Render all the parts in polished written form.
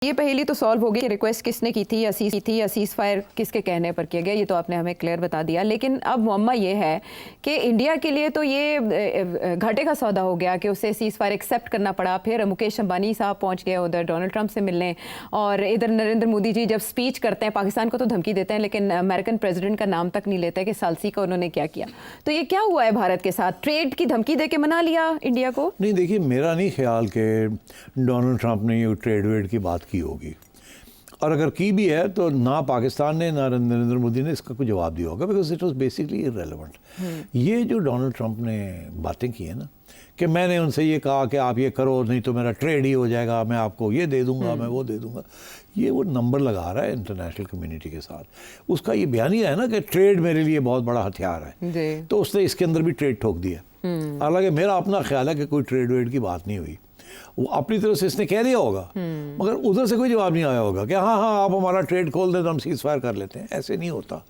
ये पहेली तो सॉल्व हो गई कि रिक्वेस्ट किसने की थी, असीज फायर किसके कहने पर किया गया, ये तो आपने हमें क्लियर बता दिया। लेकिन अब मुअम्मा ये है कि इंडिया के लिए तो ये घाटे का सौदा हो गया कि उसे सीज फायर एक्सेप्ट करना पड़ा। फिर मुकेश अंबानी साहब पहुंच गए उधर डोनाल्ड ट्रंप से मिलने, और इधर नरेंद्र मोदी जी जब स्पीच करते हैं पाकिस्तान को तो धमकी देते हैं, लेकिन अमेरिकन प्रेसिडेंट का नाम तक नहीं लेते कि सालसी का उन्होंने क्या किया। तो ये क्या हुआ है भारत के साथ? ट्रेड की धमकी दे के मना लिया इंडिया को? नहीं, देखिए मेरा नहीं ख्याल कि डोनाल्ड ट्रंप ने ये ट्रेड वेड की बात की होगी, और अगर की भी है तो ना पाकिस्तान ने ना नरेंद्र मोदी ने इसका कोई जवाब दिया होगा, because it was basically irrelevant. ये जो डोनाल्ड ट्रंप ने बातें की है ना कि मैंने उनसे ये कहा कि आप ये करो नहीं तो मेरा ट्रेड ही हो जाएगा, मैं आपको ये दे दूंगा, मैं वो दे दूंगा, ये वो नंबर लगा रहा है इंटरनेशनल कम्युनिटी के साथ। उसका ये बयान ही है ना कि ट्रेड मेरे लिए बहुत बड़ा हथियार है, तो उसने इसके अंदर भी ट्रेड ठोक दिया। हालांकि मेरा अपना ख्याल है कि कोई ट्रेड वेड की बात नहीं हुई, वो अपनी तरफ से इसने कह दिया होगा, मगर उधर से कोई जवाब नहीं आया होगा कि हाँ हाँ आप हमारा ट्रेड खोल दें तो हम सीज फायर कर लेते हैं। ऐसे नहीं होता,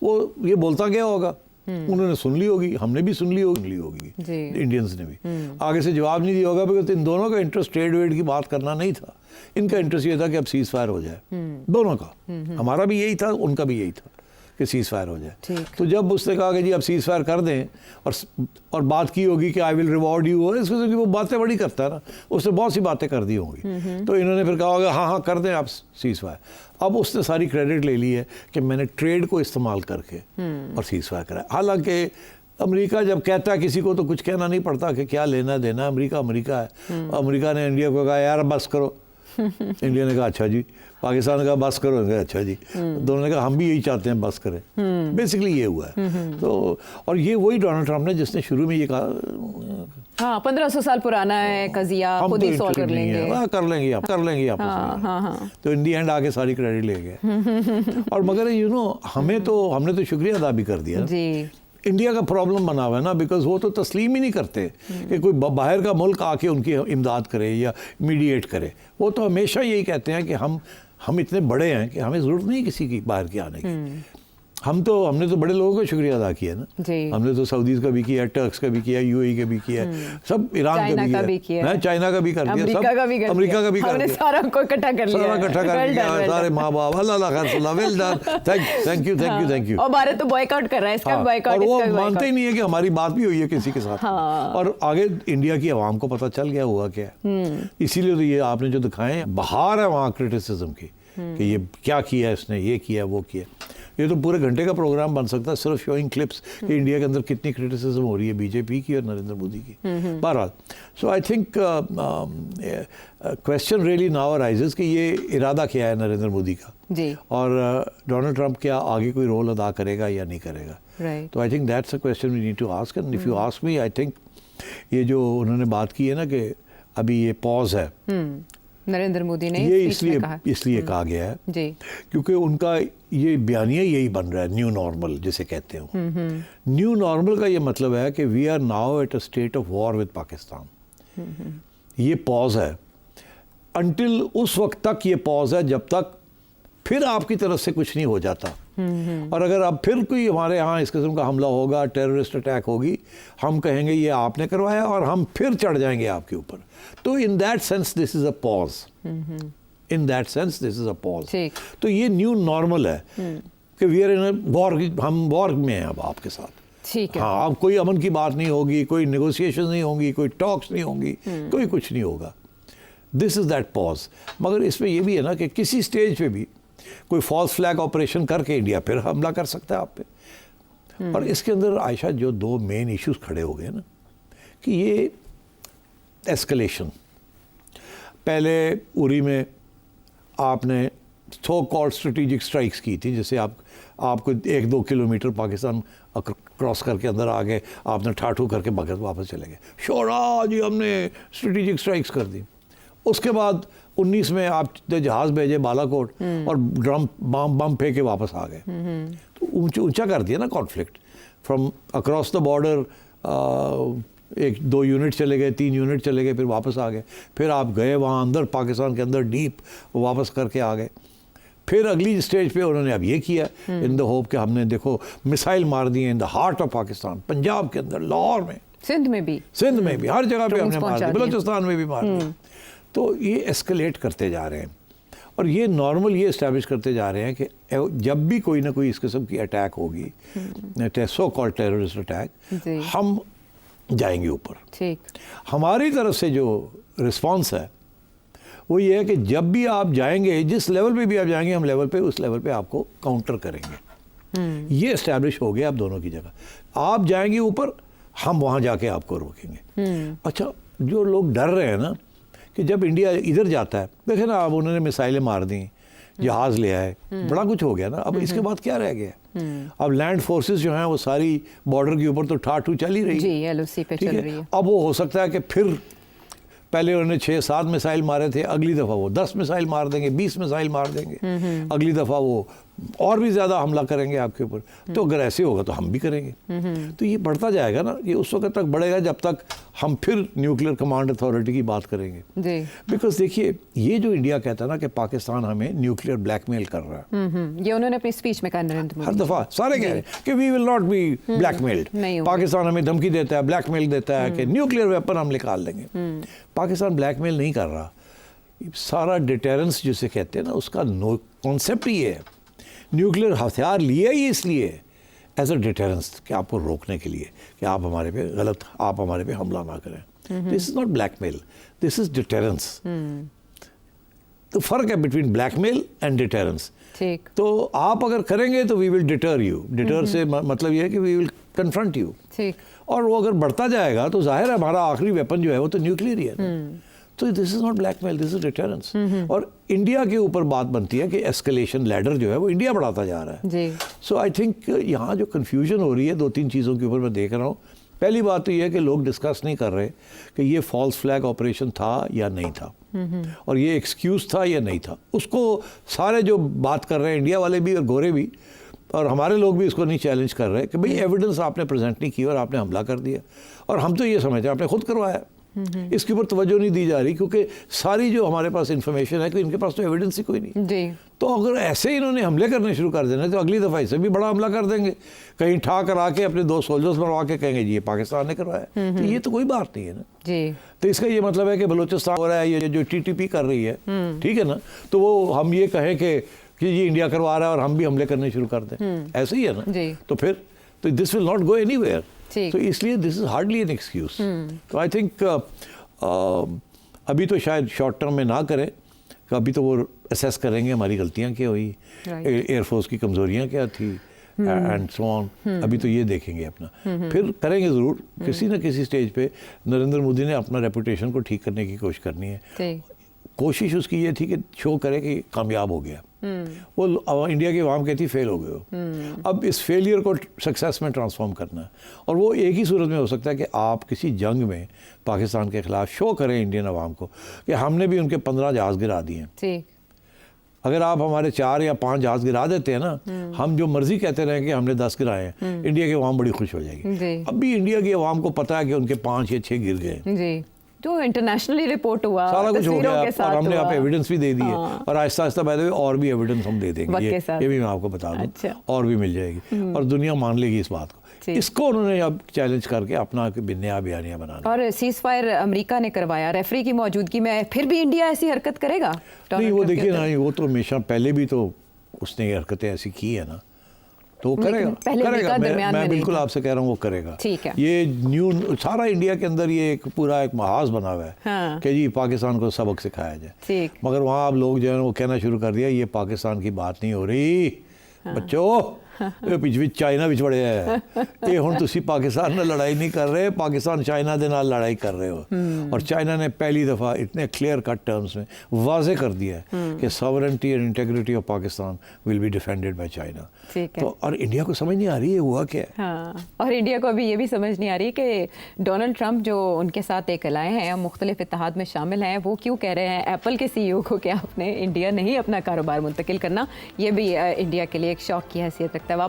वो ये बोलता गया होगा, उन्होंने सुन ली होगी, हमने भी सुन ली होगी इंडियंस ने भी। आगे से जवाब नहीं दिया होगा, बिकॉज इन दोनों का इंटरेस्ट ट्रेड वेड की बात करना नहीं था। इनका इंटरेस्ट ये था कि अब सीज फायर हो जाए, दोनों का, हमारा भी यही था, उनका भी यही था कि सीज फायर हो जाए। तो जब उसने कहा कि जी अब सीज फायर कर दें, और बात की होगी कि आई विल रिवॉर्ड यू, और इसको वो बातें बड़ी करता है ना, उसने बहुत सी बातें कर दी होंगी, तो इन्होंने फिर कहा होगा हाँ हाँ कर दें आप सीज फायर। अब उसने सारी क्रेडिट ले ली है कि मैंने ट्रेड को इस्तेमाल करके और सीज फायर करा। हालांकि अमेरिका जब कहता है किसी को तो कुछ कहना नहीं पड़ता कि क्या लेना देना, अमेरिका है। अमेरिका ने इंडिया को कहा यार बस करो, इंडिया ने कहा अच्छा जी, पाकिस्तान ने कहा बस करो, अच्छा जी, दोनों ने कहा हम भी यही चाहते हैं बस करें। बेसिकली ये हुआ है। तो और ये वही डोनाल्ड ट्रंप ने जिसने शुरू में ये कहा हाँ 1500 साल पुराना है कजिया, खुद ही सॉल्व कर लेंगे, कर लेंगे आप। हाँ। तो इन दी एंड आके सारी क्रेडिट ले गए। और मगर हमने तो शुक्रिया अदा भी कर दिया जी। इंडिया का प्रॉब्लम बना हुआ है ना, बिकॉज वो तो तस्लीम ही नहीं करते कि कोई बाहर का मुल्क आके उनकी इमदाद करे या मीडिएट करे। वो तो हमेशा यही कहते हैं कि हम इतने बड़े हैं कि हमें ज़रूरत नहीं किसी की बाहर के आने की। हमने तो बड़े लोगों का शुक्रिया अदा किया ना, हमने तो सऊदीज़ का भी किया, टर्क्स का भी किया, यूएई का भी किया, सब ईरान का भी किया, चाइना का भी कर दिया, अमेरिका का भी कर दिया, सारा को इकट्ठा कर लिया, सारे माँ बाप, अल्लाह खैर, वेल डन, थैंक यू। और भारत तो बॉयकॉट कर रहा है, इसका बॉयकॉट, और वो मानते ही नहीं है कि हमारी बात भी हुई है किसी के साथ। और आगे इंडिया की आवाम को पता चल गया हुआ क्या, इसीलिए तो ये आपने जो दिखाए बाहर है वहाँ क्रिटिसिज्म की कि ये क्या किया इसने, ये किया वो किया। ये तो पूरे घंटे का प्रोग्राम बन सकता है सिर्फ शोइंग क्लिप्स कि इंडिया के अंदर कितनी क्रिटिसिज्म हो रही है बीजेपी की और नरेंद्र मोदी की। बहरहाल, so I think question really now arises कि ये इरादा क्या है नरेंद्र मोदी का जी, और डोनाल्ड ट्रंप क्या आगे कोई रोल अदा करेगा या नहीं करेगा। तो I think that's a question we need to ask, and if you ask me, I think ये जो उन्होंने बात की है ना कि अभी ये पॉज है, नरेंद्र मोदी ने ये इसलिए कहा गया है जी, क्योंकि उनका ये बयानिया यही बन रहा है न्यू नॉर्मल जिसे कहते हो। न्यू नॉर्मल का ये मतलब है कि we are now at a state of war with Pakistan. ये पॉज है, अनटिल उस वक्त तक ये पॉज है जब तक फिर आपकी तरफ से कुछ नहीं हो जाता। और अगर अब फिर कोई हमारे यहाँ इस किस्म का हमला होगा, टेररिस्ट अटैक होगी, हम कहेंगे ये आपने करवाया और हम फिर चढ़ जाएंगे आपके ऊपर। तो in that sense this is a pause, in that sense this is a pause. तो ये न्यू नॉर्मल है कि we are in a war, हम वॉर में हैं अब आपके साथ। ठीक है। हाँ, अब कोई अमन की बात नहीं होगी, कोई नेगोशिएशन नहीं होंगी, कोई टॉक्स नहीं होंगी, कोई कुछ नहीं होगा। This is that pause. मगर इसमें यह भी है ना कि किसी स्टेज पे भी कोई फॉल्स फ्लैग ऑपरेशन करके इंडिया फिर हमला कर सकता है आप पे। और इसके अंदर आयशा जो दो मेन इश्यूज खड़े हो गए ना कि ये एस्केलेशन, पहले उरी में आपने सो कॉल्ड स्ट्रेटेजिक स्ट्राइक्स की थी, जैसे आपको 1-2 किलोमीटर पाकिस्तान क्रॉस करके अंदर आ गए, आपने ठाठू करके भगत वापस चले गए, शोरा जी हमने स्ट्रेटेजिक स्ट्राइक्स कर दी। उसके बाद 19 में आप जहाज भेजे बालाकोट और ड्रम बम फेंके वापस आ गए। तो ऊंचा कर दिया ना conflict, from across the border 1-2 unit चले गए, 3 यूनिट चले गए, फिर वापस आ गए, फिर आप गए वहाँ अंदर पाकिस्तान के अंदर डीप, वापस करके आ गए। फिर अगली स्टेज पे उन्होंने अब ये किया इन द होप कि हमने देखो मिसाइल मार दिए in the heart of Pakistan, Punjab के अंदर, लाहौर में, सिंध में भी, हर जगह पे हमने मार दिया, बलूचिस्तान में भी मार दिया। तो ये एस्केलेट करते जा रहे हैं और ये नॉर्मल ये इस्टेब्लिश करते जा रहे हैं कि जब भी कोई ना कोई इस किस्म की अटैक होगी, सो कॉल्ड टेररिस्ट अटैक, हम जाएंगे ऊपर। ठीक, हमारी तरफ से जो रिस्पांस है वो ये है कि जब भी आप जाएंगे, जिस लेवल पे भी आप जाएंगे, हम लेवल पे उस लेवल पे आपको काउंटर करेंगे। ये इस्टेब्लिश हो गया अब दोनों की जगह। आप जाएंगे ऊपर, हम वहाँ जाके आपको रोकेंगे। अच्छा, जो लोग डर रहे हैं ना कि जब इंडिया इधर जाता है, देखे ना अब उन्होंने मिसाइलें मार दी, जहाज़ ले आए, बड़ा कुछ हो गया ना। अब इसके बाद क्या रह गया? अब लैंड फोर्सेस जो हैं वो सारी बॉर्डर के ऊपर तो ठाठू चल ही रही जी, LOC पे चल रही है। अब वो हो सकता है कि फिर पहले उन्होंने 6-7 मिसाइल मारे थे, अगली दफ़ा वो 10 मिसाइल मार देंगे, 20 मिसाइल मार देंगे, अगली दफ़ा वो और भी ज़्यादा हमला करेंगे आपके ऊपर। तो अगर ऐसे होगा तो हम भी करेंगे। तो ये बढ़ता जाएगा ना, ये उस वक्त तक बढ़ेगा जब तक हम फिर न्यूक्लियर कमांड अथॉरिटी की बात करेंगे। बिकॉज देखिए, ये जो इंडिया कहता है ना कि पाकिस्तान हमें न्यूक्लियर ब्लैकमेल कर रहा है, ये उन्होंने अपनी स्पीच में कहा, नरेंद्र मोदी हर दफ़ा सारे कह रहे हैं कि we will not be blackmailed. Pakistan हमें धमकी देता है, ब्लैकमेल देता है कि न्यूक्लियर वेपन हम निकाल देंगे। पाकिस्तान ब्लैकमेल नहीं कर रहा। सारा डिटेरेंस जिसे कहते हैं ना, उसका कॉन्सेप्ट ही है। न्यूक्लियर हथियार लिया ही इसलिए एज अ डिटेरेंस कि आपको रोकने के लिए कि आप हमारे पे आप हमारे पे हमला ना करें। This is not blackmail, this is deterrence. तो फर्क है बिटवीन ब्लैकमेल एंड डिटेरेंस। ठीक, तो आप अगर करेंगे तो we will deter you. Deter से मतलब ये है कि वी विल कन्फ्रंट यू। ठीक, और वो अगर बढ़ता जाएगा तो जाहिर है हमारा आखिरी वेपन जो है वो तो न्यूक्लियर ही है। तो this is not blackmail, this is deterrence. और इंडिया के ऊपर बात बनती है कि एस्केलेशन लैडर जो है वो इंडिया बढ़ाता जा रहा है। सो आई थिंक यहाँ जो कन्फ्यूजन हो रही है 2-3 चीज़ों के ऊपर मैं देख रहा हूँ। पहली बात तो ये है कि लोग डिस्कस नहीं कर रहे कि ये फॉल्स फ्लैग ऑपरेशन था या नहीं था, और ये एक्सक्यूज़ था या नहीं था। उसको सारे जो बात कर रहे हैं, इंडिया वाले भी और गोरे भी और हमारे लोग भी इसको नहीं चैलेंज कर रहे कि भाई एविडेंस आपने प्रेजेंट नहीं की और आपने हमला कर दिया। और हम तो ये समझते हैं आपने खुद करवाया। इसके ऊपर तवज्जो नहीं दी जा रही क्योंकि सारी जो हमारे पास इन्फॉर्मेशन है कि इनके पास तो एविडेंस ही कोई नहीं जी। तो अगर ऐसे इन्होंने हमले करने शुरू कर देना तो अगली दफ़ा इससे भी बड़ा हमला कर देंगे, कहीं ठा करा के अपने 2 सोल्जर्स मरवा के कहेंगे जी ये पाकिस्तान ने करवाया। तो ये तो कोई बात नहीं है ना जी। तो इसका ये मतलब है कि बलूचिस्तान हो रहा है, ये जो TTP कर रही है, ठीक है ना, तो वो हम ये कहें कि ये इंडिया करवा रहा है और हम भी हमले करने शुरू कर दें, ऐसे ही है ना जी। तो फिर तो this will not go anywhere. तो इसलिए this is hardly an excuse. तो आई थिंक अभी तो शायद शॉर्ट टर्म में ना करें, अभी तो वो असेस करेंगे हमारी गलतियां क्या हुई, एयरफोर्स की कमजोरियां क्या थी एंड सो ऑन। अभी तो ये देखेंगे अपना, फिर करेंगे ज़रूर किसी न किसी स्टेज पे। नरेंद्र मोदी ने अपना रेपुटेशन को ठीक करने की कोशिश करनी है। कोशिश उसकी ये थी कि शो करे कि कामयाब हो गया, वो इंडिया की आवाम कहती फेल हो गए हो। अब इस फेलियर को सक्सेस में ट्रांसफॉर्म करना है, और वो एक ही सूरत में हो सकता है कि आप किसी जंग में पाकिस्तान के खिलाफ शो करें इंडियन अवाम को कि हमने भी उनके 15 जहाज़ गिरा दिए हैं। अगर आप हमारे 4 या 5 जहाज़ गिरा देते हैं ना, हम जो मर्जी कहते रहे कि हमने 10 गिराए हैं, इंडिया की अवाम बड़ी खुश हो जाएगी। अब भी इंडिया की अवाम को पता है कि उनके 5 या 6 गिर गए, जो इंटरनेशनली रिपोर्ट हुआ, सारा कुछ हो गया, और हमने आप एविडेंस भी दे दिए। और Aahista Aahista by the way और भी एविडेंस हम दे देंगे, ये भी मैं आपको बता दूं। अच्छा। और भी मिल जाएगी और दुनिया मान लेगी इस बात को। इसको उन्होंने अब चैलेंज करके अपना नया बयानिया बनाना। और सीज फायर अमेरिका ने करवाया रेफरी की मौजूदगी में, फिर भी इंडिया ऐसी हरकत करेगा? नहीं, वो देखिए ना, वो तो हमेशा पहले भी तो उसने हरकतें ऐसी की है ना, तो वो करेगा। मैं बिल्कुल आपसे कह रहा हूँ वो करेगा। ठीक है। ये न्यू सारा इंडिया के अंदर ये एक पूरा एक महाज बना हुआ है। हाँ। कि जी पाकिस्तान को सबक सिखाया जाए। मगर वहाँ आप लोग जो है वो कहना शुरू कर दिया ये पाकिस्तान की बात नहीं हो रही। हाँ। बच्चों पिछ चाइना विच बड़े है ये हुण तुसी पाकिस्तान नाल लड़ाई नहीं कर रहे, पाकिस्तान चाइना दे नाल लड़ाई कर रहे हो। और चाइना ने पहली दफ़ा इतने क्लियर कट टर्म्स में वाजे कर दिया है कि sovereignty and integrity of Pakistan will be defended by China. तो और इंडिया को समझ नहीं आ रही है हुआ क्या है। हाँ। और इंडिया को अभी ये भी समझ नहीं आ रही कि डोनाल्ड ट्रंप जो उनके साथ एक लाए हैं, मुख्तलिफ इत्तेहाद में शामिल हैं, वो क्यों कह रहे हैं एप्पल के CEO को कि आपने इंडिया नहीं अपना कारोबार मुंतकिल करना। ये भी इंडिया के लिए एक शौक की हैसियत रखता है।